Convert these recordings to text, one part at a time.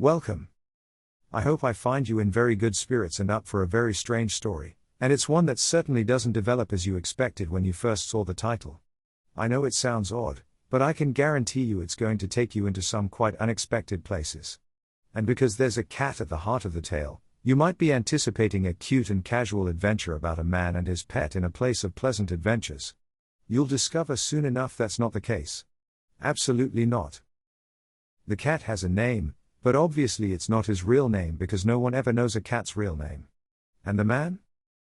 Welcome. I hope I find you in very good spirits and up for a very strange story, and it's one that certainly doesn't develop as you expected when you first saw the title. I know it sounds odd, but I can guarantee you it's going to take you into some quite unexpected places. And because there's a cat at the heart of the tale, you might be anticipating a cute and casual adventure about a man and his pet in a place of pleasant adventures. You'll discover soon enough that's not the case. Absolutely not. The cat has a name, but obviously it's not his real name because no one ever knows a cat's real name. And the man?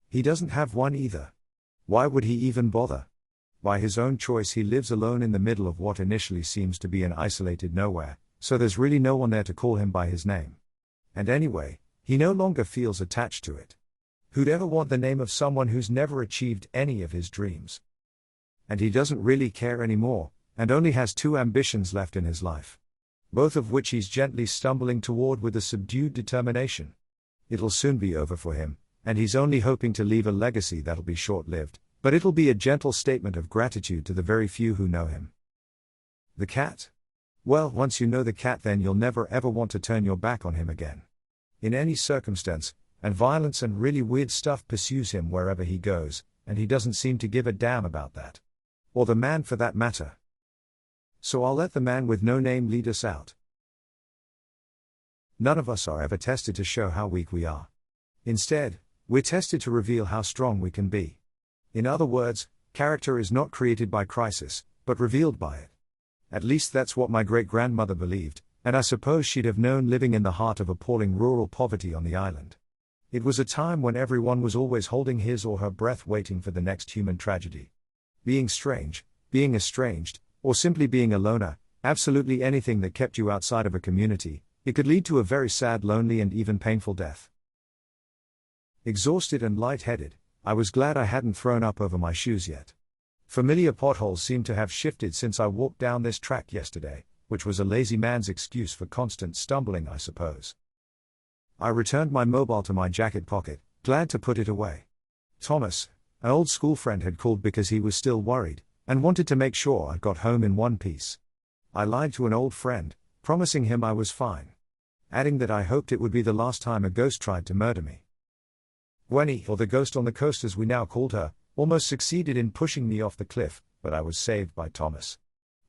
He doesn't have one either. Why would he even bother? By his own choice he lives alone in the middle of what initially seems to be an isolated nowhere, so there's really no one there to call him by his name. And anyway, he no longer feels attached to it. Who'd ever want the name of someone who's never achieved any of his dreams? And he doesn't really care anymore, and only has two ambitions left in his life, both of which he's gently stumbling toward with a subdued determination. It'll soon be over for him, and he's only hoping to leave a legacy that'll be short-lived, but it'll be a gentle statement of gratitude to the very few who know him. The cat? Well, once you know the cat, then you'll never ever want to turn your back on him again. In any circumstance, and violence and really weird stuff pursues him wherever he goes, and he doesn't seem to give a damn about that. Or the man for that matter. So I'll let the man with no name lead us out. None of us are ever tested to show how weak we are. Instead, we're tested to reveal how strong we can be. In other words, character is not created by crisis, but revealed by it. At least that's what my great-grandmother believed, and I suppose she'd have known living in the heart of appalling rural poverty on the island. It was a time when everyone was always holding his or her breath waiting for the next human tragedy. Being strange, being estranged, or simply being a loner, absolutely anything that kept you outside of a community, it could lead to a very sad, lonely and even painful death. Exhausted and light-headed, I was glad I hadn't thrown up over my shoes yet. Familiar potholes seemed to have shifted since I walked down this track yesterday, which was a lazy man's excuse for constant stumbling, I suppose. I returned my mobile to my jacket pocket, glad to put it away. Thomas, an old school friend, had called because he was still worried, and wanted to make sure I got home in one piece. I lied to an old friend, promising him I was fine, adding that I hoped it would be the last time a ghost tried to murder me. Gwenny, or the ghost on the coast as we now called her, almost succeeded in pushing me off the cliff, but I was saved by Thomas.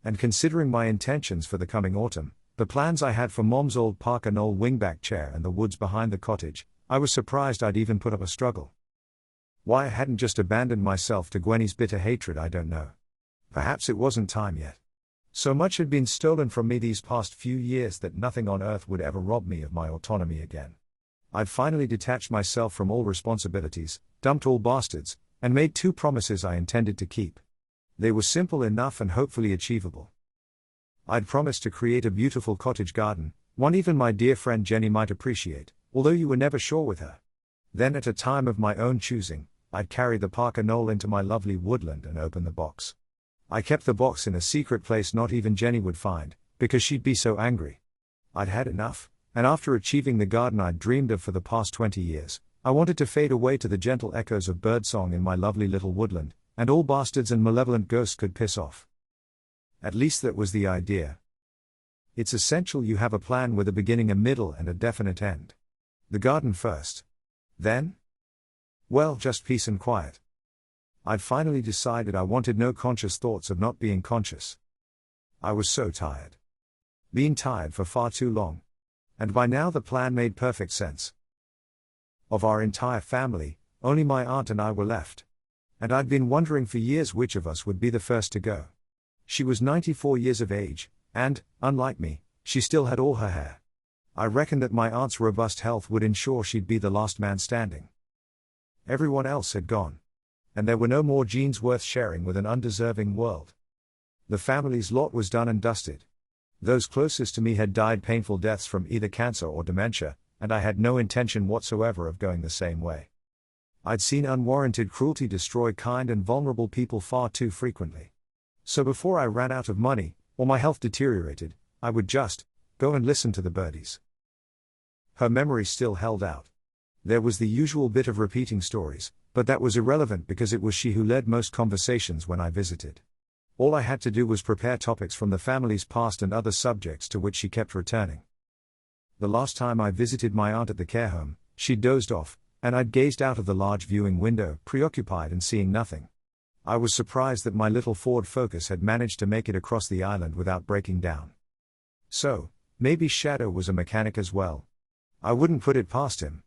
And considering my intentions for the coming autumn, the plans I had for Mom's old Parker Knoll wingback chair and the woods behind the cottage, I was surprised I'd even put up a struggle. Why I hadn't just abandoned myself to Gwenny's bitter hatred, I don't know. Perhaps it wasn't time yet. So much had been stolen from me these past few years that nothing on earth would ever rob me of my autonomy again. I'd finally detached myself from all responsibilities, dumped all bastards, and made two promises I intended to keep. They were simple enough and hopefully achievable. I'd promised to create a beautiful cottage garden, one even my dear friend Jenny might appreciate, although you were never sure with her. Then at a time of my own choosing, I'd carry the Parker Knoll into my lovely woodland and open the box. I kept the box in a secret place not even Jenny would find, because she'd be so angry. I'd had enough, and after achieving the garden I'd dreamed of for the past 20 years, I wanted to fade away to the gentle echoes of birdsong in my lovely little woodland, and all bastards and malevolent ghosts could piss off. At least that was the idea. It's essential you have a plan with a beginning, a middle, and a definite end. The garden first. Then? Well, just peace and quiet. I'd finally decided I wanted no conscious thoughts of not being conscious. I was so tired. Been tired for far too long. And by now the plan made perfect sense. Of our entire family, only my aunt and I were left. And I'd been wondering for years which of us would be the first to go. She was 94 years of age, and, unlike me, she still had all her hair. I reckoned that my aunt's robust health would ensure she'd be the last man standing. Everyone else had gone. And there were no more genes worth sharing with an undeserving world. The family's lot was done and dusted. Those closest to me had died painful deaths from either cancer or dementia, and I had no intention whatsoever of going the same way. I'd seen unwarranted cruelty destroy kind and vulnerable people far too frequently. So before I ran out of money, or my health deteriorated, I would just go and listen to the birdies. Her memory still held out. There was the usual bit of repeating stories, but that was irrelevant because it was she who led most conversations when I visited. All I had to do was prepare topics from the family's past and other subjects to which she kept returning. The last time I visited my aunt at the care home, she'd dozed off, and I'd gazed out of the large viewing window, preoccupied and seeing nothing. I was surprised that my little Ford Focus had managed to make it across the island without breaking down. So, maybe Shadow was a mechanic as well. I wouldn't put it past him.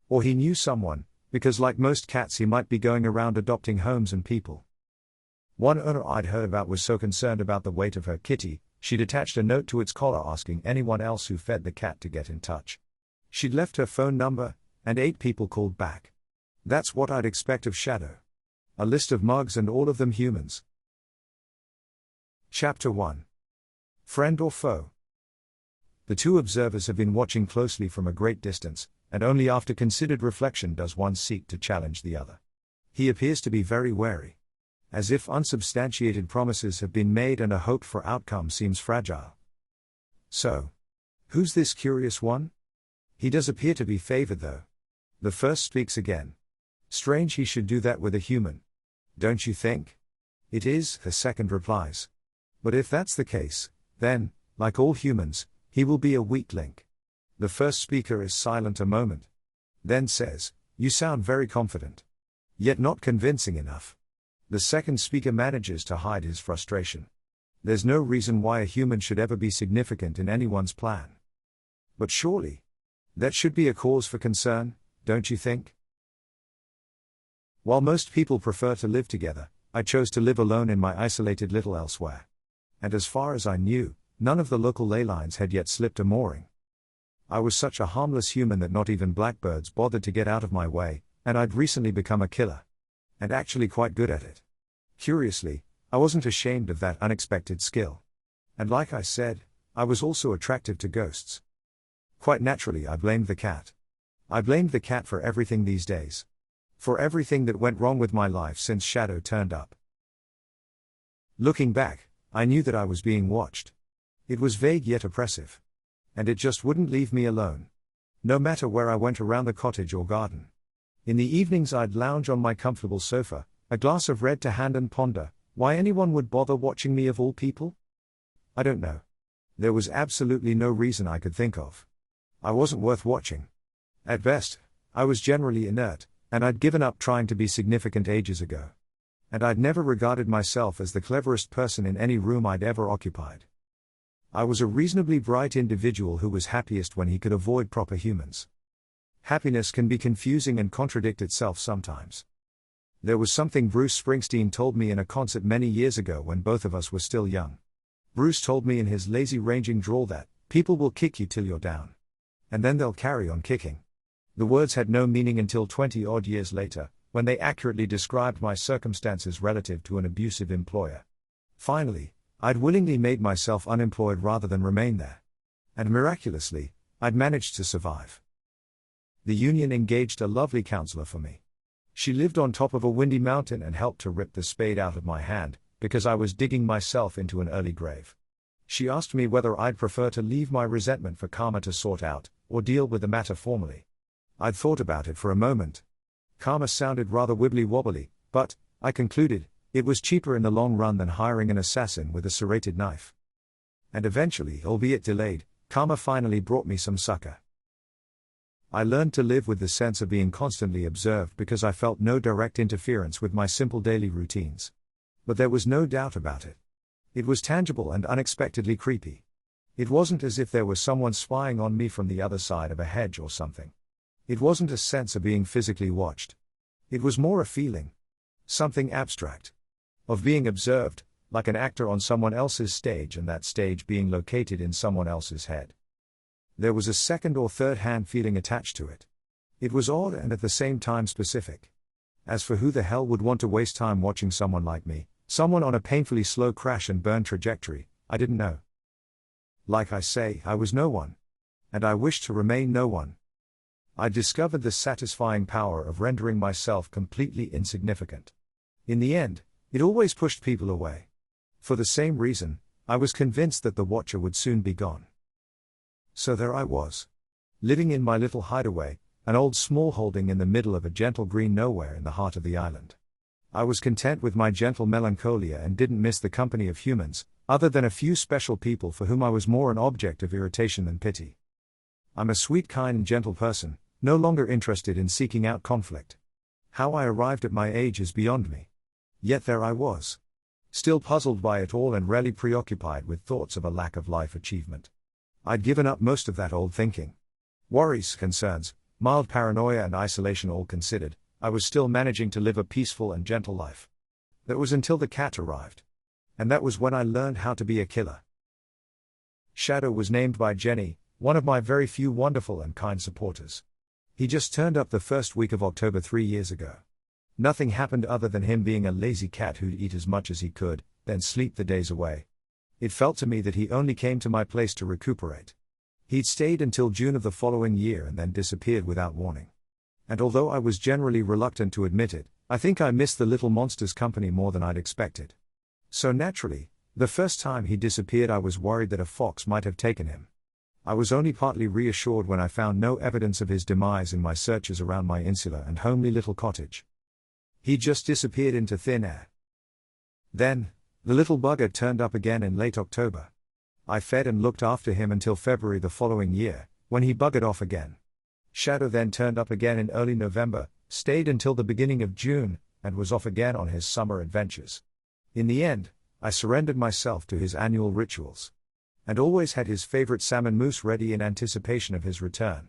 Or he knew someone, because like most cats he might be going around adopting homes and people. One owner I'd heard about was so concerned about the weight of her kitty, she'd attached a note to its collar asking anyone else who fed the cat to get in touch. She'd left her phone number, and 8 people called back. That's what I'd expect of Shadow. A list of mugs and all of them humans. Chapter 1. Friend or foe? The two observers have been watching closely from a great distance, and only after considered reflection does one seek to challenge the other. He appears to be very wary. As if unsubstantiated promises have been made and a hope for outcome seems fragile. So, who's this curious one? He does appear to be favored though. The first speaks again. Strange he should do that with a human. Don't you think? It is, the second replies. But if that's the case, then, like all humans, he will be a weak link. The first speaker is silent a moment. Then says, "You sound very confident. Yet not convincing enough." The second speaker manages to hide his frustration. There's no reason why a human should ever be significant in anyone's plan. But surely, that should be a cause for concern, don't you think? While most people prefer to live together, I chose to live alone in my isolated little elsewhere. And as far as I knew, none of the local ley lines had yet slipped a mooring. I was such a harmless human that not even blackbirds bothered to get out of my way, and I'd recently become a killer. And actually quite good at it. Curiously, I wasn't ashamed of that unexpected skill. And like I said, I was also attractive to ghosts. Quite naturally I blamed the cat. I blamed the cat for everything these days. For everything that went wrong with my life since Shadow turned up. Looking back, I knew that I was being watched. It was vague yet oppressive. And it just wouldn't leave me alone. No matter where I went around the cottage or garden. In the evenings I'd lounge on my comfortable sofa, a glass of red to hand and ponder, why anyone would bother watching me of all people? I don't know. There was absolutely no reason I could think of. I wasn't worth watching. At best, I was generally inert, and I'd given up trying to be significant ages ago. And I'd never regarded myself as the cleverest person in any room I'd ever occupied. I was a reasonably bright individual who was happiest when he could avoid proper humans. Happiness can be confusing and contradict itself sometimes. There was something Bruce Springsteen told me in a concert many years ago when both of us were still young. Bruce told me in his lazy ranging drawl that, "People will kick you till you're down. And then they'll carry on kicking." The words had no meaning until 20-odd years later, when they accurately described my circumstances relative to an abusive employer. Finally, I'd willingly made myself unemployed rather than remain there. And miraculously, I'd managed to survive. The union engaged a lovely counselor for me. She lived on top of a windy mountain and helped to rip the spade out of my hand, because I was digging myself into an early grave. She asked me whether I'd prefer to leave my resentment for karma to sort out, or deal with the matter formally. I'd thought about it for a moment. Karma sounded rather wibbly-wobbly, but, I concluded, it was cheaper in the long run than hiring an assassin with a serrated knife. And eventually, albeit delayed, karma finally brought me some succor. I learned to live with the sense of being constantly observed because I felt no direct interference with my simple daily routines. But there was no doubt about it. It was tangible and unexpectedly creepy. It wasn't as if there was someone spying on me from the other side of a hedge or something. It wasn't a sense of being physically watched. It was more a feeling. Something abstract. Of being observed, like an actor on someone else's stage and that stage being located in someone else's head. There was a second or third-hand feeling attached to it. It was odd and at the same time specific. As for who the hell would want to waste time watching someone like me, someone on a painfully slow crash and burn trajectory, I didn't know. Like I say, I was no one. And I wished to remain no one. I discovered the satisfying power of rendering myself completely insignificant. In the end, it always pushed people away. For the same reason, I was convinced that the watcher would soon be gone. So there I was. Living in my little hideaway, an old small holding in the middle of a gentle green nowhere in the heart of the island. I was content with my gentle melancholia and didn't miss the company of humans, other than a few special people for whom I was more an object of irritation than pity. I'm a sweet, kind, and gentle person, no longer interested in seeking out conflict. How I arrived at my age is beyond me. Yet there I was. Still puzzled by it all and rarely preoccupied with thoughts of a lack of life achievement. I'd given up most of that old thinking. Worries, concerns, mild paranoia and isolation all considered, I was still managing to live a peaceful and gentle life. That was until the cat arrived. And that was when I learned how to be a killer. Shadow was named by Jenny, one of my very few wonderful and kind supporters. He just turned up the first week of October 3 years ago. Nothing happened other than him being a lazy cat who'd eat as much as he could, then sleep the days away. It felt to me that he only came to my place to recuperate. He'd stayed until June of the following year and then disappeared without warning. And although I was generally reluctant to admit it, I think I missed the little monster's company more than I'd expected. So naturally, the first time he disappeared I was worried that a fox might have taken him. I was only partly reassured when I found no evidence of his demise in my searches around my insular and homely little cottage. He just disappeared into thin air. Then, the little bugger turned up again in late October. I fed and looked after him until February the following year, when he buggered off again. Shadow then turned up again in early November, stayed until the beginning of June, and was off again on his summer adventures. In the end, I surrendered myself to his annual rituals. And always had his favorite salmon mousse ready in anticipation of his return.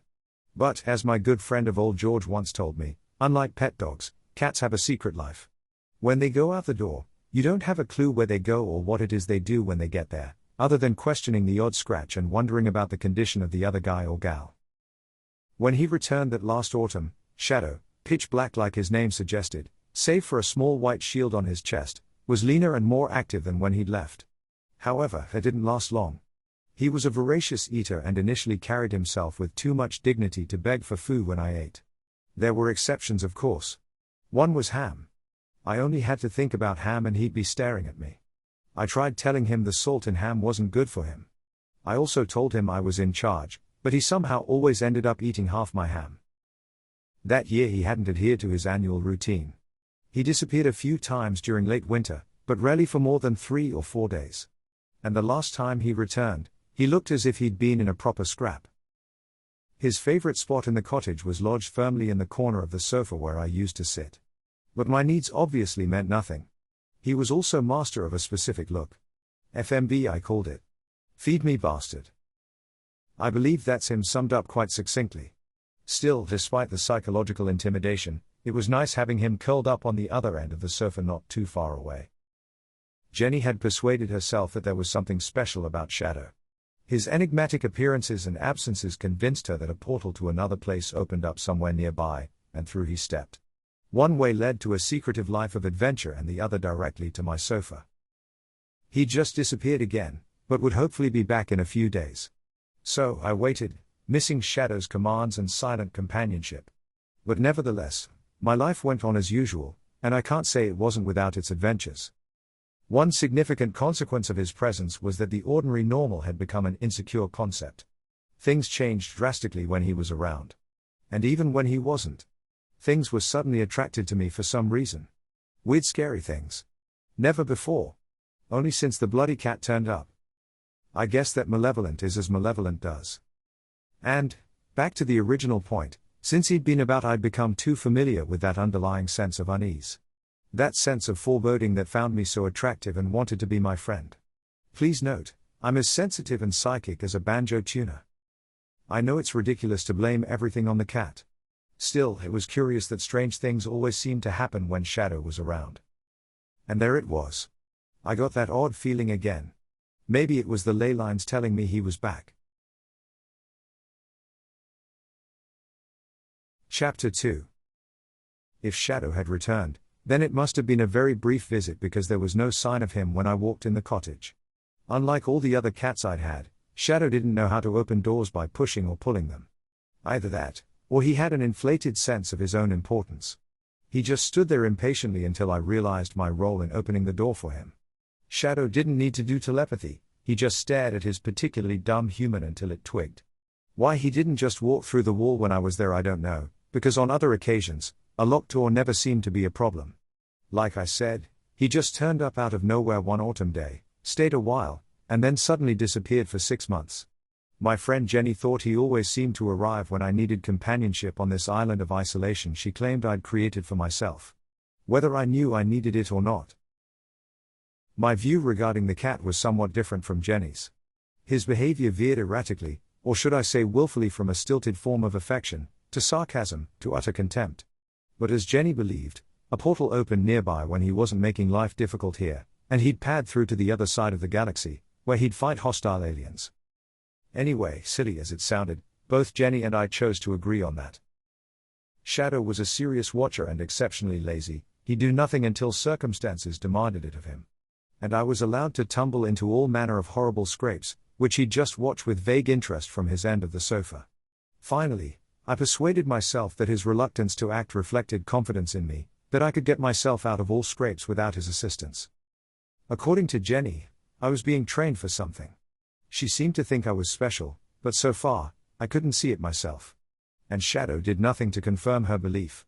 But, as my good friend of old George once told me, unlike pet dogs, cats have a secret life. When they go out the door, you don't have a clue where they go or what it is they do when they get there, other than questioning the odd scratch and wondering about the condition of the other guy or gal. When he returned that last autumn, Shadow, pitch black like his name suggested, save for a small white shield on his chest, was leaner and more active than when he'd left. However, it didn't last long. He was a voracious eater and initially carried himself with too much dignity to beg for food when I ate. There were exceptions, of course. One was Ham. I only had to think about Ham and he'd be staring at me. I tried telling him the salt in ham wasn't good for him. I also told him I was in charge, but he somehow always ended up eating half my ham. That year he hadn't adhered to his annual routine. He disappeared a few times during late winter, but rarely for more than 3 or 4 days. And the last time he returned, he looked as if he'd been in a proper scrap. His favorite spot in the cottage was lodged firmly in the corner of the sofa where I used to sit. But my needs obviously meant nothing. He was also master of a specific look. FMB I called it. Feed me bastard. I believe that's him summed up quite succinctly. Still, despite the psychological intimidation, it was nice having him curled up on the other end of the sofa not too far away. Jenny had persuaded herself that there was something special about Shadow. His enigmatic appearances and absences convinced her that a portal to another place opened up somewhere nearby, and through he stepped. One way led to a secretive life of adventure and the other directly to my sofa. He just disappeared again, but would hopefully be back in a few days. So I waited, missing Shadow's commands and silent companionship. But nevertheless, my life went on as usual, and I can't say it wasn't without its adventures. One significant consequence of his presence was that the ordinary normal had become an insecure concept. Things changed drastically when he was around. And even when he wasn't. Things were suddenly attracted to me for some reason. Weird, scary things. Never before. Only since the bloody cat turned up. I guess that malevolent is as malevolent does. And, back to the original point, since he'd been about I'd become too familiar with that underlying sense of unease. That sense of foreboding that found me so attractive and wanted to be my friend. Please note, I'm as sensitive and psychic as a banjo tuner. I know it's ridiculous to blame everything on the cat. Still, it was curious that strange things always seemed to happen when Shadow was around. And there it was. I got that odd feeling again. Maybe it was the ley lines telling me he was back. Chapter 2. If Shadow had returned, then it must have been a very brief visit because there was no sign of him when I walked in the cottage. Unlike all the other cats I'd had, Shadow didn't know how to open doors by pushing or pulling them. Either that, or he had an inflated sense of his own importance. He just stood there impatiently until I realized my role in opening the door for him. Shadow didn't need to do telepathy, he just stared at his particularly dumb human until it twigged. Why he didn't just walk through the wall when I was there I don't know, because on other occasions, a locked door never seemed to be a problem. Like I said, he just turned up out of nowhere one autumn day, stayed a while, and then suddenly disappeared for 6 months. My friend Jenny thought he always seemed to arrive when I needed companionship on this island of isolation she claimed I'd created for myself. Whether I knew I needed it or not. My view regarding the cat was somewhat different from Jenny's. His behavior veered erratically, or should I say willfully, from a stilted form of affection, to sarcasm, to utter contempt. But as Jenny believed, a portal opened nearby when he wasn't making life difficult here, and he'd pad through to the other side of the galaxy, where he'd fight hostile aliens. Anyway, silly as it sounded, both Jenny and I chose to agree on that. Shadow was a serious watcher and exceptionally lazy. He'd do nothing until circumstances demanded it of him. And I was allowed to tumble into all manner of horrible scrapes, which he'd just watch with vague interest from his end of the sofa. Finally, I persuaded myself that his reluctance to act reflected confidence in me, that I could get myself out of all scrapes without his assistance. According to Jenny, I was being trained for something. She seemed to think I was special, but so far, I couldn't see it myself. And Shadow did nothing to confirm her belief.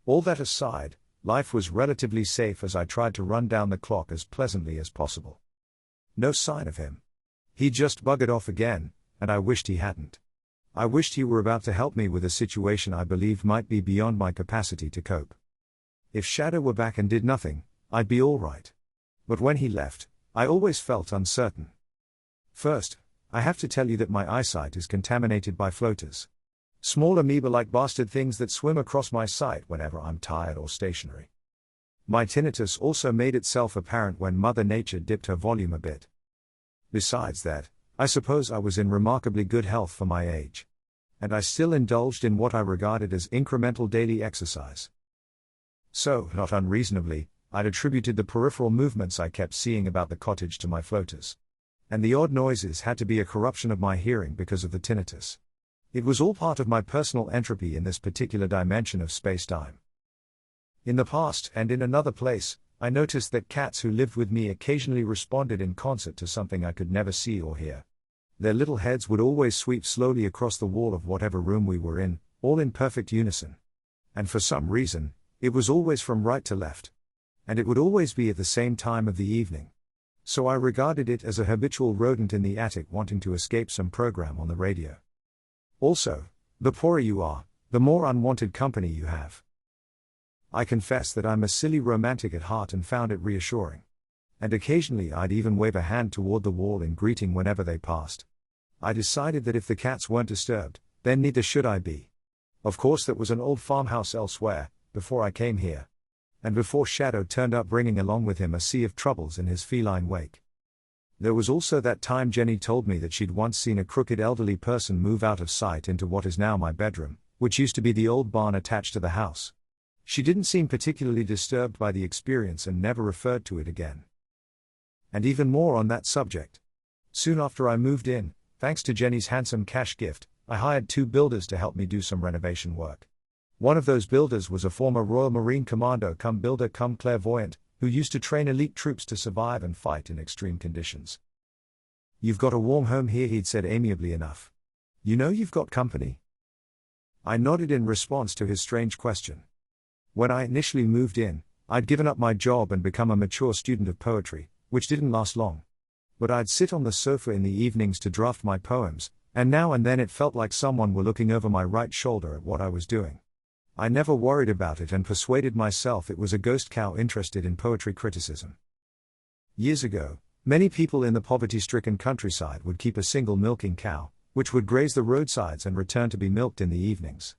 All that aside, life was relatively safe as I tried to run down the clock as pleasantly as possible. No sign of him. He just buggered off again, and I wished he hadn't. I wished he were about to help me with a situation I believed might be beyond my capacity to cope. If Shadow were back and did nothing, I'd be all right. But when he left, I always felt uncertain. First, I have to tell you that my eyesight is contaminated by floaters. Small amoeba-like bastard things that swim across my sight whenever I'm tired or stationary. My tinnitus also made itself apparent when Mother Nature dipped her volume a bit. Besides that, I suppose I was in remarkably good health for my age. And I still indulged in what I regarded as incremental daily exercise. So, not unreasonably, I'd attributed the peripheral movements I kept seeing about the cottage to my floaters. And the odd noises had to be a corruption of my hearing because of the tinnitus. It was all part of my personal entropy in this particular dimension of space-time. In the past, and in another place, I noticed that cats who lived with me occasionally responded in concert to something I could never see or hear. Their little heads would always sweep slowly across the wall of whatever room we were in, all in perfect unison. And for some reason, it was always from right to left. And it would always be at the same time of the evening. So I regarded it as a habitual rodent in the attic wanting to escape some program on the radio. Also, the poorer you are, the more unwanted company you have. I confess that I'm a silly romantic at heart and found it reassuring. And occasionally I'd even wave a hand toward the wall in greeting whenever they passed. I decided that if the cats weren't disturbed, then neither should I be. Of course, that was an old farmhouse elsewhere, before I came here. And before Shadow turned up bringing along with him a sea of troubles in his feline wake. There was also that time Jenny told me that she'd once seen a crooked elderly person move out of sight into what is now my bedroom, which used to be the old barn attached to the house. She didn't seem particularly disturbed by the experience and never referred to it again. And even more on that subject. Soon after I moved in, thanks to Jenny's handsome cash gift, I hired 2 builders to help me do some renovation work. One of those builders was a former Royal Marine Commando cum builder cum clairvoyant, who used to train elite troops to survive and fight in extreme conditions. "You've got a warm home here," he'd said amiably enough. "You know you've got company?" I nodded in response to his strange question. When I initially moved in, I'd given up my job and become a mature student of poetry, which didn't last long. But I'd sit on the sofa in the evenings to draft my poems, and now and then it felt like someone were looking over my right shoulder at what I was doing. I never worried about it and persuaded myself it was a ghost cow interested in poetry criticism. Years ago, many people in the poverty-stricken countryside would keep a single milking cow, which would graze the roadsides and return to be milked in the evenings.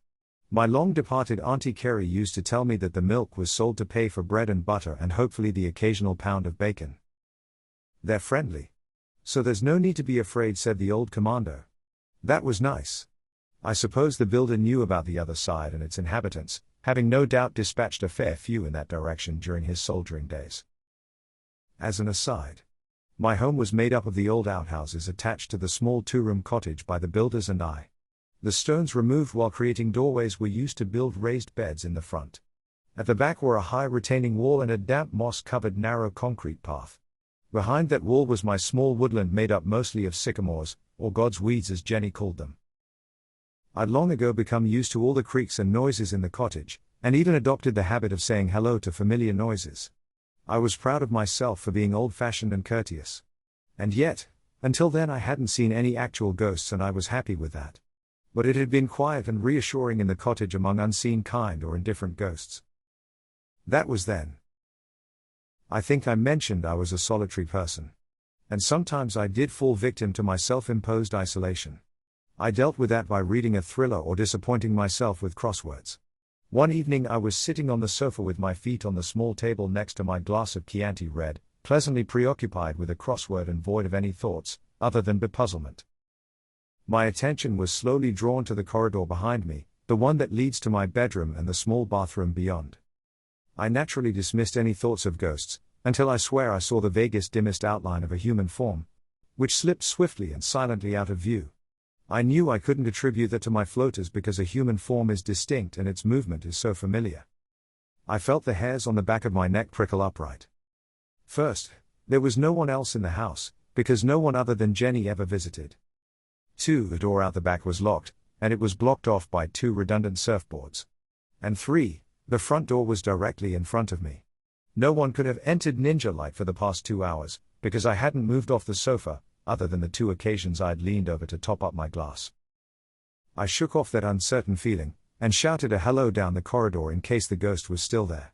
My long-departed Auntie Carrie used to tell me that the milk was sold to pay for bread and butter and hopefully the occasional pound of bacon. "They're friendly. So there's no need to be afraid," said the old commando. That was nice. I suppose the builder knew about the other side and its inhabitants, having no doubt dispatched a fair few in that direction during his soldiering days. As an aside, my home was made up of the old outhouses attached to the small 2-room cottage by the builders and I. The stones removed while creating doorways were used to build raised beds in the front. At the back were a high retaining wall and a damp moss-covered narrow concrete path. Behind that wall was my small woodland made up mostly of sycamores, or God's weeds as Jenny called them. I'd long ago become used to all the creaks and noises in the cottage, and even adopted the habit of saying hello to familiar noises. I was proud of myself for being old-fashioned and courteous. And yet, Until then I hadn't seen any actual ghosts and I was happy with that. But it had been quiet and reassuring in the cottage among unseen kind or indifferent ghosts. That was then. I think I mentioned I was a solitary person. And sometimes I did fall victim to my self-imposed isolation. I dealt with that by reading a thriller or disappointing myself with crosswords. One evening I was sitting on the sofa with my feet on the small table next to my glass of Chianti Red, pleasantly preoccupied with a crossword and void of any thoughts, other than bepuzzlement. My attention was slowly drawn to the corridor behind me, the one that leads to my bedroom and the small bathroom beyond. I naturally dismissed any thoughts of ghosts, until I swear I saw the vaguest dimmest outline of a human form, which slipped swiftly and silently out of view. I knew I couldn't attribute that to my floaters because a human form is distinct and its movement is so familiar. I felt the hairs on the back of my neck prickle upright. First, there was no one else in the house, because no one other than Jenny ever visited. 2. The door out the back was locked, and it was blocked off by 2 redundant surfboards. And 3. The front door was directly in front of me. No one could have entered ninja-like for the past 2 hours, because I hadn't moved off the sofa, other than the 2 occasions I'd leaned over to top up my glass. I shook off that uncertain feeling, and shouted a hello down the corridor in case the ghost was still there.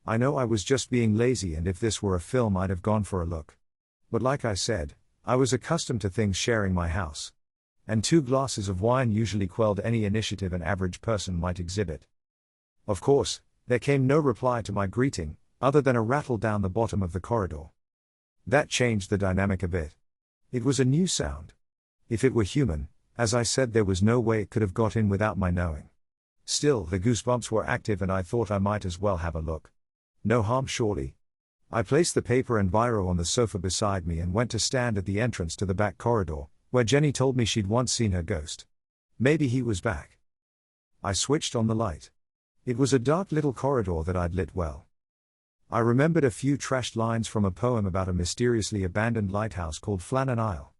I know I was just being lazy, and if this were a film I'd have gone for a look. But like I said, I was accustomed to things sharing my house. And 2 glasses of wine usually quelled any initiative an average person might exhibit. Of course, there came no reply to my greeting, other than a rattle down the bottom of the corridor. That changed the dynamic a bit. It was a new sound. If it were human, as I said, there was no way it could have got in without my knowing. Still, the goosebumps were active and I thought I might as well have a look. No harm surely. I placed the paper and biro on the sofa beside me and went to stand at the entrance to the back corridor, where Jenny told me she'd once seen her ghost. Maybe he was back. I switched on the light. It was a dark little corridor that I'd lit well. I remembered a few trashed lines from a poem about a mysteriously abandoned lighthouse called Flannan Isle.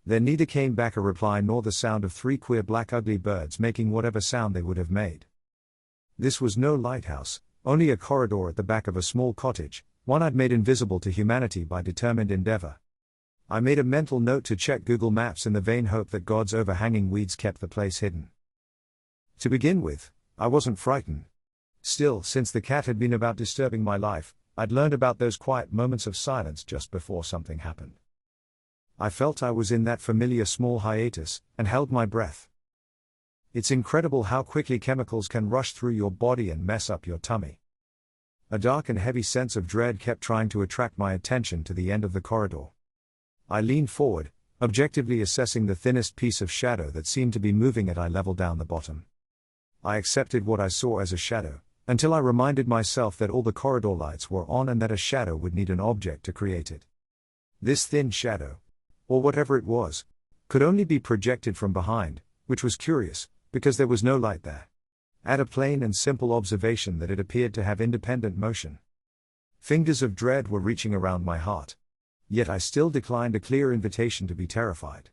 Then neither came back a reply nor the sound of 3 queer black ugly birds making whatever sound they would have made. This was no lighthouse, only a corridor at the back of a small cottage, one I'd made invisible to humanity by determined endeavor. I made a mental note to check Google Maps in the vain hope that God's overhanging weeds kept the place hidden. To begin with, I wasn't frightened. Still, since the cat had been about disturbing my life, I'd learned about those quiet moments of silence just before something happened. I felt I was in that familiar small hiatus, and held my breath. It's incredible how quickly chemicals can rush through your body and mess up your tummy. A dark and heavy sense of dread kept trying to attract my attention to the end of the corridor. I leaned forward, objectively assessing the thinnest piece of shadow that seemed to be moving at eye level down the bottom. I accepted what I saw as a shadow, until I reminded myself that all the corridor lights were on and that a shadow would need an object to create it. This thin shadow, or whatever it was, could only be projected from behind, which was curious, because there was no light there. Add a plain and simple observation that it appeared to have independent motion. Fingers of dread were reaching around my heart. Yet I still declined a clear invitation to be terrified.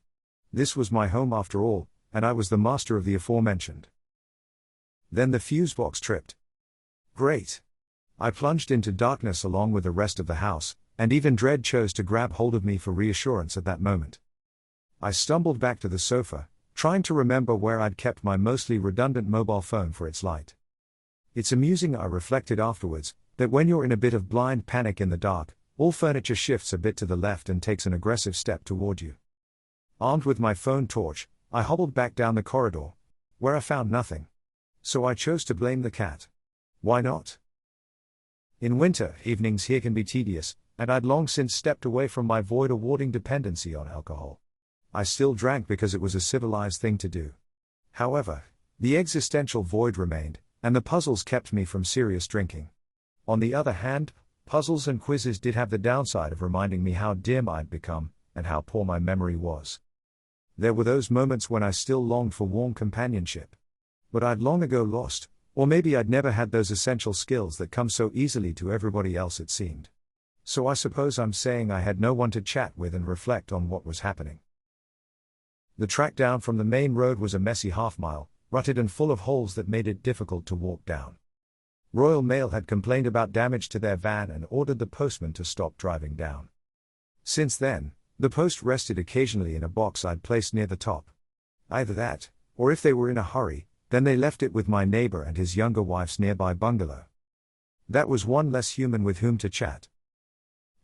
This was my home after all, and I was the master of the aforementioned. Then the fuse box tripped. Great. I plunged into darkness along with the rest of the house, and even dread chose to grab hold of me for reassurance at that moment. I stumbled back to the sofa, trying to remember where I'd kept my mostly redundant mobile phone for its light. It's amusing, I reflected afterwards, that when you're in a bit of blind panic in the dark, all furniture shifts a bit to the left and takes an aggressive step toward you. Armed with my phone torch, I hobbled back down the corridor, where I found nothing. So I chose to blame the cat. Why not? In winter, evenings here can be tedious, and I'd long since stepped away from my void-awarding dependency on alcohol. I still drank because it was a civilized thing to do. However, the existential void remained, and the puzzles kept me from serious drinking. On the other hand, puzzles and quizzes did have the downside of reminding me how dim I'd become, and how poor my memory was. There were those moments when I still longed for warm companionship. But I'd long ago lost, or maybe I'd never had those essential skills that come so easily to everybody else, it seemed. So I suppose I'm saying I had no one to chat with and reflect on what was happening. The track down from the main road was a messy half-mile, rutted and full of holes that made it difficult to walk down. Royal Mail had complained about damage to their van and ordered the postman to stop driving down. Since then, The post rested occasionally in a box I'd placed near the top. Either that, or if they were in a hurry, then they left it with my neighbor and his younger wife's nearby bungalow. That was one less human with whom to chat.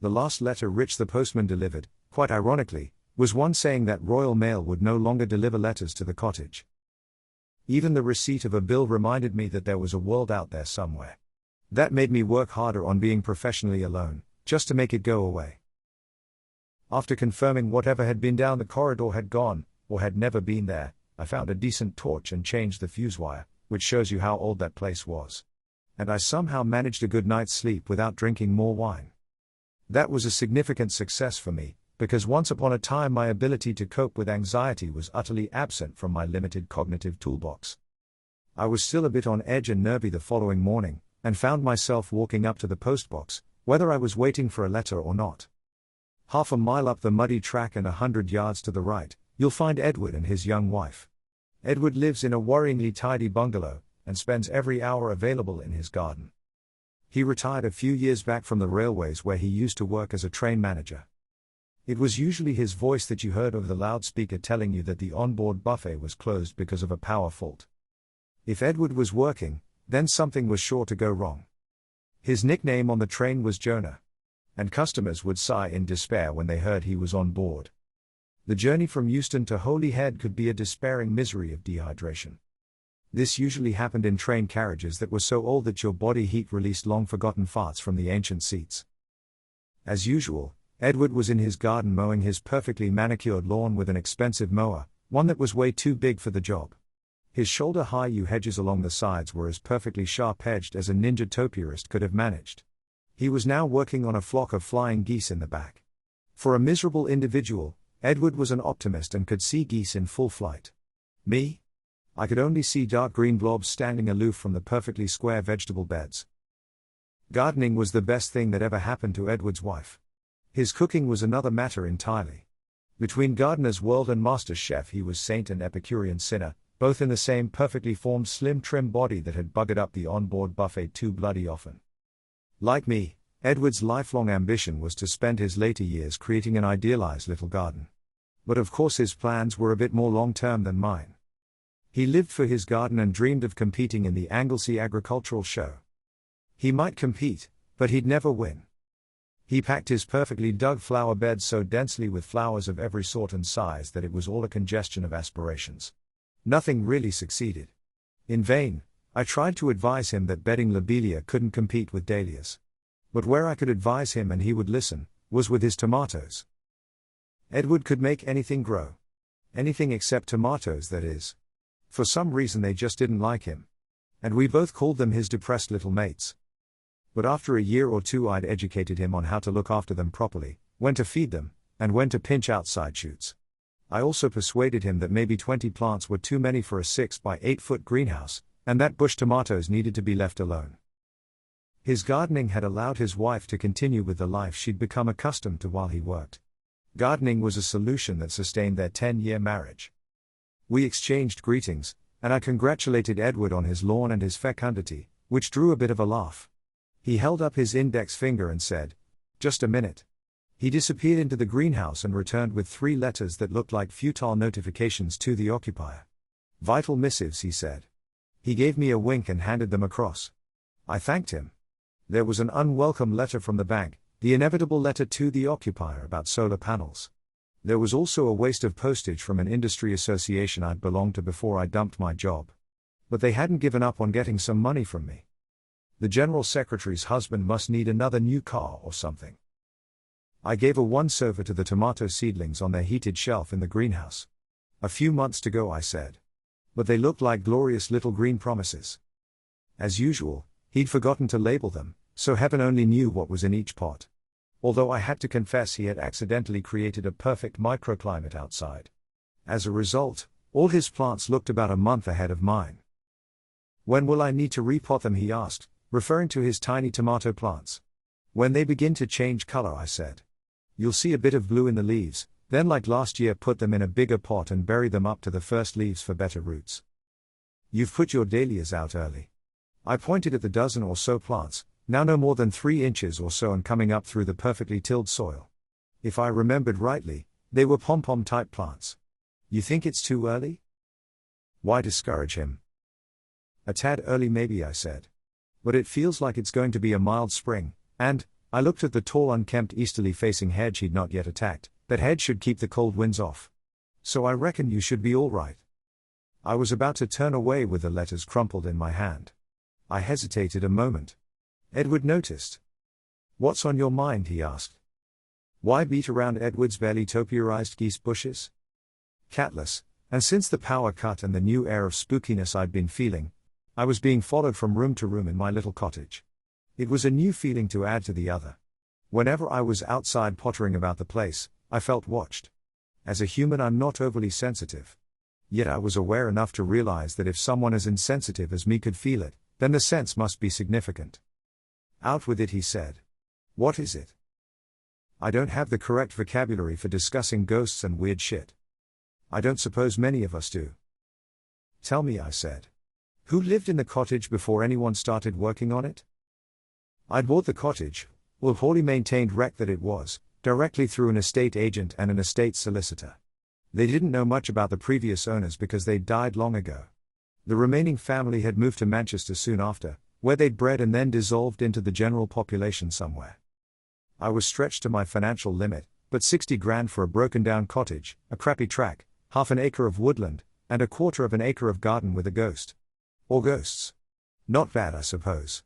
The last letter which the postman delivered, quite ironically, was one saying that Royal Mail would no longer deliver letters to the cottage. Even the receipt of a bill reminded me that there was a world out there somewhere. That made me work harder on being professionally alone, just to make it go away. After confirming whatever had been down the corridor had gone, or had never been there, I found a decent torch and changed the fuse wire, which shows you how old that place was. And I somehow managed a good night's sleep without drinking more wine. That was a significant success for me, because once upon a time my ability to cope with anxiety was utterly absent from my limited cognitive toolbox. I was still a bit on edge and nervy the following morning, and found myself walking up to the postbox, whether I was waiting for a letter or not. Half a mile up the muddy track and 100 yards to the right, you'll find Edward and his young wife. Edward lives in a worryingly tidy bungalow, and spends every hour available in his garden. He retired a few years back from the railways where he used to work as a train manager. It was usually his voice that you heard over the loudspeaker telling you that the onboard buffet was closed because of a power fault. If Edward was working, then something was sure to go wrong. His nickname on the train was Jonah, and customers would sigh in despair when they heard he was on board. The journey from Euston to Holyhead could be a despairing misery of dehydration. This usually happened in train carriages that were so old that your body heat released long-forgotten farts from the ancient seats. As usual, Edward was in his garden mowing his perfectly manicured lawn with an expensive mower, one that was way too big for the job. His shoulder-high yew hedges along the sides were as perfectly sharp-edged as a ninja topiarist could have managed. He was now working on a flock of flying geese in the back. For a miserable individual, Edward was an optimist and could see geese in full flight. Me? I could only see dark green blobs standing aloof from the perfectly square vegetable beds. Gardening was the best thing that ever happened to Edward's wife. His cooking was another matter entirely. Between gardener's world and master chef he was saint and Epicurean sinner, both in the same perfectly formed slim trim body that had buggered up the onboard buffet too bloody often. Like me, Edward's lifelong ambition was to spend his later years creating an idealized little garden. But of course his plans were a bit more long-term than mine. He lived for his garden and dreamed of competing in the Anglesey Agricultural Show. He might compete, but he'd never win. He packed his perfectly dug flower beds so densely with flowers of every sort and size that it was all a congestion of aspirations. Nothing really succeeded. In vain, I tried to advise him that bedding lobelia couldn't compete with dahlias. But where I could advise him and he would listen, was with his tomatoes. Edward could make anything grow. Anything except tomatoes, that is. For some reason they just didn't like him. And we both called them his depressed little mates. But after a year or two I'd educated him on how to look after them properly, when to feed them, and when to pinch out side shoots. I also persuaded him that maybe 20 plants were too many for a 6 by 8 foot greenhouse, and that bush tomatoes needed to be left alone. His gardening had allowed his wife to continue with the life she'd become accustomed to while he worked. Gardening was a solution that sustained their 10-year marriage. We exchanged greetings, and I congratulated Edward on his lawn and his fecundity, which drew a bit of a laugh. He held up his index finger and said, "Just a minute." He disappeared into the greenhouse and returned with 3 letters that looked like futile notifications to the occupier. "Vital missives," he said. He gave me a wink and handed them across. I thanked him. There was an unwelcome letter from the bank, the inevitable letter to the occupier about solar panels. There was also a waste of postage from an industry association I'd belonged to before I dumped my job. But they hadn't given up on getting some money from me. The general secretary's husband must need another new car or something. I gave a once-over to the tomato seedlings on their heated shelf in the greenhouse. "A few months to go," I said. But they looked like glorious little green promises. As usual, he'd forgotten to label them, so heaven only knew what was in each pot. Although I had to confess he had accidentally created a perfect microclimate outside. As a result, all his plants looked about a month ahead of mine. "When will I need to repot them?" he asked, referring to his tiny tomato plants. "When they begin to change color," I said. "You'll see a bit of blue in the leaves, then like last year put them in a bigger pot and bury them up to the first leaves for better roots. You've put your dahlias out early." I pointed at the dozen or so plants, now no more than 3 inches or so and coming up through the perfectly tilled soil. If I remembered rightly, they were pom-pom type plants. You think it's too early? Why discourage him? A tad early maybe, I said. But it feels like it's going to be a mild spring, and, I looked at the tall unkempt easterly facing hedge he'd not yet attacked. That hedge should keep the cold winds off. So I reckon you should be all right. I was about to turn away with the letters crumpled in my hand. I hesitated a moment. Edward noticed. What's on your mind? He asked. Why beat around Edward's barely topiarized geese bushes? Catless, and since the power cut and the new air of spookiness I'd been feeling, I was being followed from room to room in my little cottage. It was a new feeling to add to the other. Whenever I was outside pottering about the place, I felt watched. As a human, I'm not overly sensitive. Yet I was aware enough to realize that if someone as insensitive as me could feel it, then the sense must be significant. Out with it, he said. What is it? I don't have the correct vocabulary for discussing ghosts and weird shit. I don't suppose many of us do. Tell me, I said. Who lived in the cottage before anyone started working on it? I'd bought the cottage, well, poorly maintained wreck that it was, directly through an estate agent and an estate solicitor. They didn't know much about the previous owners because they'd died long ago. The remaining family had moved to Manchester soon after, where they'd bred and then dissolved into the general population somewhere. I was stretched to my financial limit, but 60 grand for a broken down cottage, a crappy track, half an acre of woodland, and a quarter of an acre of garden with a ghost. Or ghosts. Not bad, I suppose.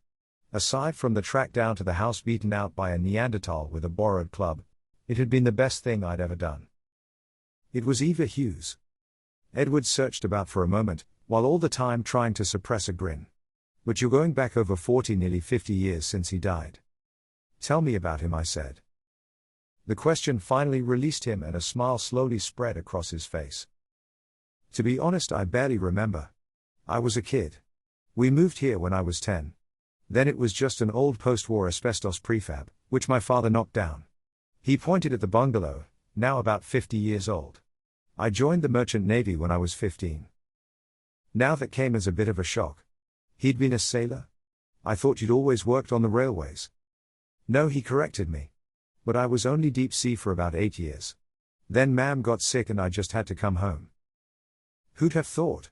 Aside from the track down to the house beaten out by a Neanderthal with a borrowed club, it had been the best thing I'd ever done. It was Eva Hughes. Edward searched about for a moment, while all the time trying to suppress a grin. But you're going back over 40, nearly 50 years since he died. Tell me about him, I said. The question finally released him and a smile slowly spread across his face. To be honest, I barely remember. I was a kid. We moved here when I was 10. Then it was just an old post-war asbestos prefab, which my father knocked down. He pointed at the bungalow, now about 50 years old. I joined the Merchant Navy when I was 15. Now that came as a bit of a shock. He'd been a sailor? I thought you'd always worked on the railways. No, he corrected me. But I was only deep sea for about 8 years. Then Mam got sick and I just had to come home. Who'd have thought?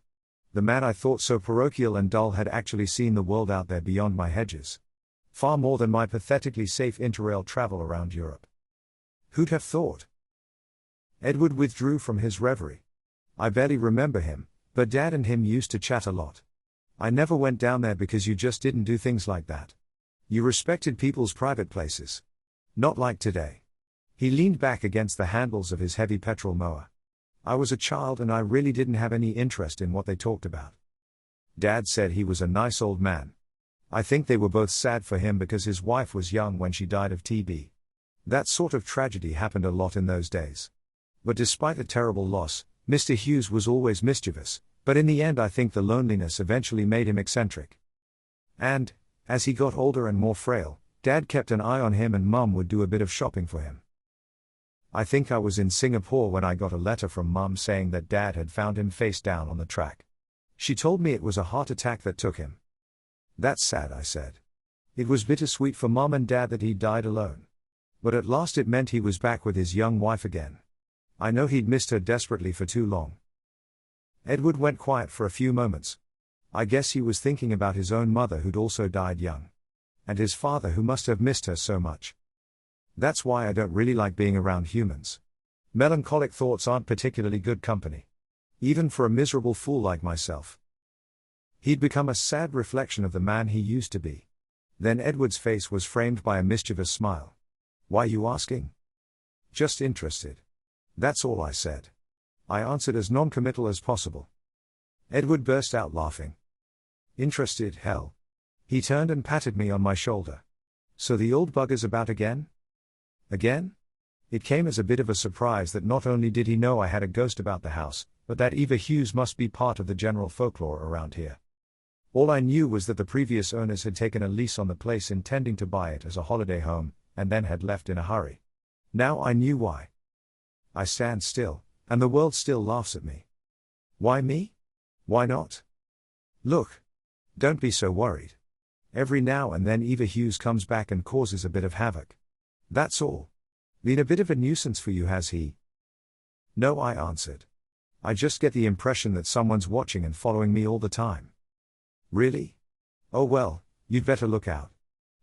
The man I thought so parochial and dull had actually seen the world out there beyond my hedges. Far more than my pathetically safe interrail travel around Europe. Who'd have thought? Edward withdrew from his reverie. I barely remember him, but Dad and him used to chat a lot. I never went down there because you just didn't do things like that. You respected people's private places. Not like today. He leaned back against the handles of his heavy petrol mower. I was a child and I really didn't have any interest in what they talked about. Dad said he was a nice old man. I think they were both sad for him because his wife was young when she died of TB. That sort of tragedy happened a lot in those days. But despite a terrible loss, Mr. Hughes was always mischievous, but in the end I think the loneliness eventually made him eccentric. And, as he got older and more frail, Dad kept an eye on him and Mum would do a bit of shopping for him. I think I was in Singapore when I got a letter from Mum saying that Dad had found him face down on the track. She told me it was a heart attack that took him. That's sad, I said. It was bittersweet for Mum and Dad that he died alone. But at last it meant he was back with his young wife again. I know he'd missed her desperately for too long. Edward went quiet for a few moments. I guess he was thinking about his own mother who'd also died young. And his father who must have missed her so much. That's why I don't really like being around humans. Melancholic thoughts aren't particularly good company. Even for a miserable fool like myself. He'd become a sad reflection of the man he used to be. Then Edward's face was framed by a mischievous smile. Why you asking? Just interested. That's all I said. I answered as non-committal as possible. Edward burst out laughing. Interested, hell. He turned and patted me on my shoulder. So the old bugger's about again? Again? It came as a bit of a surprise that not only did he know I had a ghost about the house, but that Eva Hughes must be part of the general folklore around here. All I knew was that the previous owners had taken a lease on the place intending to buy it as a holiday home, and then had left in a hurry. Now I knew why. I stand still, and the world still laughs at me. Why me? Why not? Look. Don't be so worried. Every now and then Eva Hughes comes back and causes a bit of havoc. That's all. Been a bit of a nuisance for you, has he? No, I answered. I just get the impression that someone's watching and following me all the time. Really? Oh well, you'd better look out.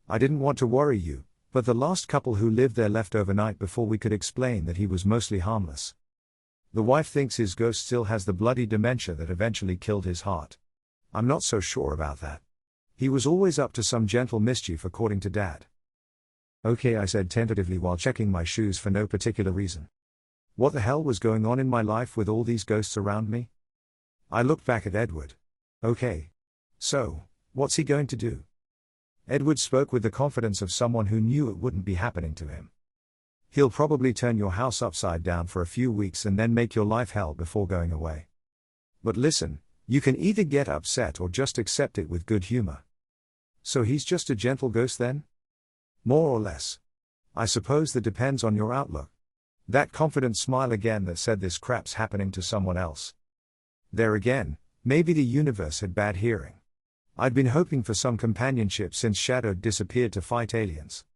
I didn't want to worry you, but the last couple who lived there left overnight before we could explain that he was mostly harmless. The wife thinks his ghost still has the bloody dementia that eventually killed his heart. I'm not so sure about that. He was always up to some gentle mischief according to Dad. Okay, I said tentatively while checking my shoes for no particular reason. What the hell was going on in my life with all these ghosts around me? I looked back at Edward. Okay. So, what's he going to do? Edward spoke with the confidence of someone who knew it wouldn't be happening to him. He'll probably turn your house upside down for a few weeks and then make your life hell before going away. But listen, you can either get upset or just accept it with good humor. So he's just a gentle ghost then? More or less. I suppose that depends on your outlook. That confident smile again that said this crap's happening to someone else. There again, maybe the universe had bad hearing. I'd been hoping for some companionship since Shadow disappeared to fight aliens.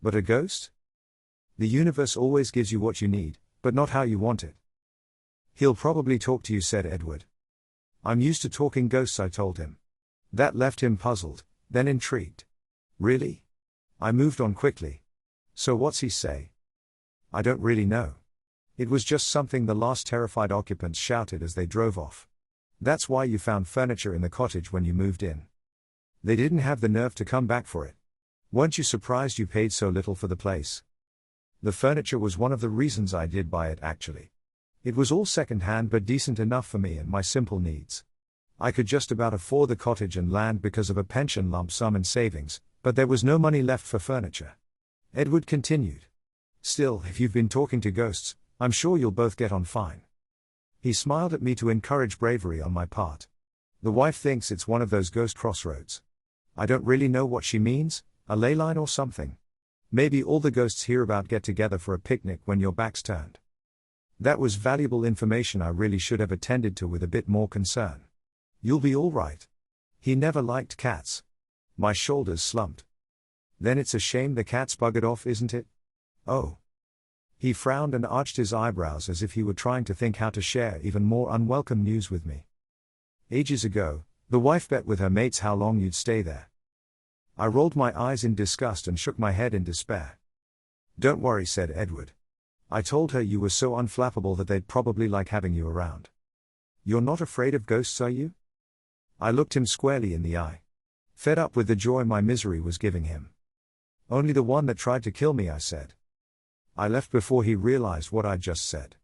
But a ghost? The universe always gives you what you need, but not how you want it. He'll probably talk to you, said Edward. I'm used to talking ghosts, I told him. That left him puzzled, then intrigued. Really? I moved on quickly. So what's he say? I don't really know. It was just something the last terrified occupants shouted as they drove off. That's why you found furniture in the cottage when you moved in. They didn't have the nerve to come back for it. Weren't you surprised you paid so little for the place? The furniture was one of the reasons I did buy it, actually. It was all second-hand but decent enough for me and my simple needs. I could just about afford the cottage and land because of a pension lump sum and savings, but there was no money left for furniture. Edward continued. Still, if you've been talking to ghosts, I'm sure you'll both get on fine. He smiled at me to encourage bravery on my part. The wife thinks it's one of those ghost crossroads. I don't really know what she means, a ley line or something. Maybe all the ghosts hereabout get together for a picnic when your back's turned. That was valuable information I really should have attended to with a bit more concern. You'll be all right. He never liked cats. My shoulders slumped. Then it's a shame the cats buggered off, isn't it? Oh. He frowned and arched his eyebrows as if he were trying to think how to share even more unwelcome news with me. Ages ago, the wife bet with her mates how long you'd stay there. I rolled my eyes in disgust and shook my head in despair. Don't worry, said Edward. I told her you were so unflappable that they'd probably like having you around. You're not afraid of ghosts, are you? I looked him squarely in the eye. Fed up with the joy my misery was giving him. Only the one that tried to kill me, I said. I left before he realized what I'd just said.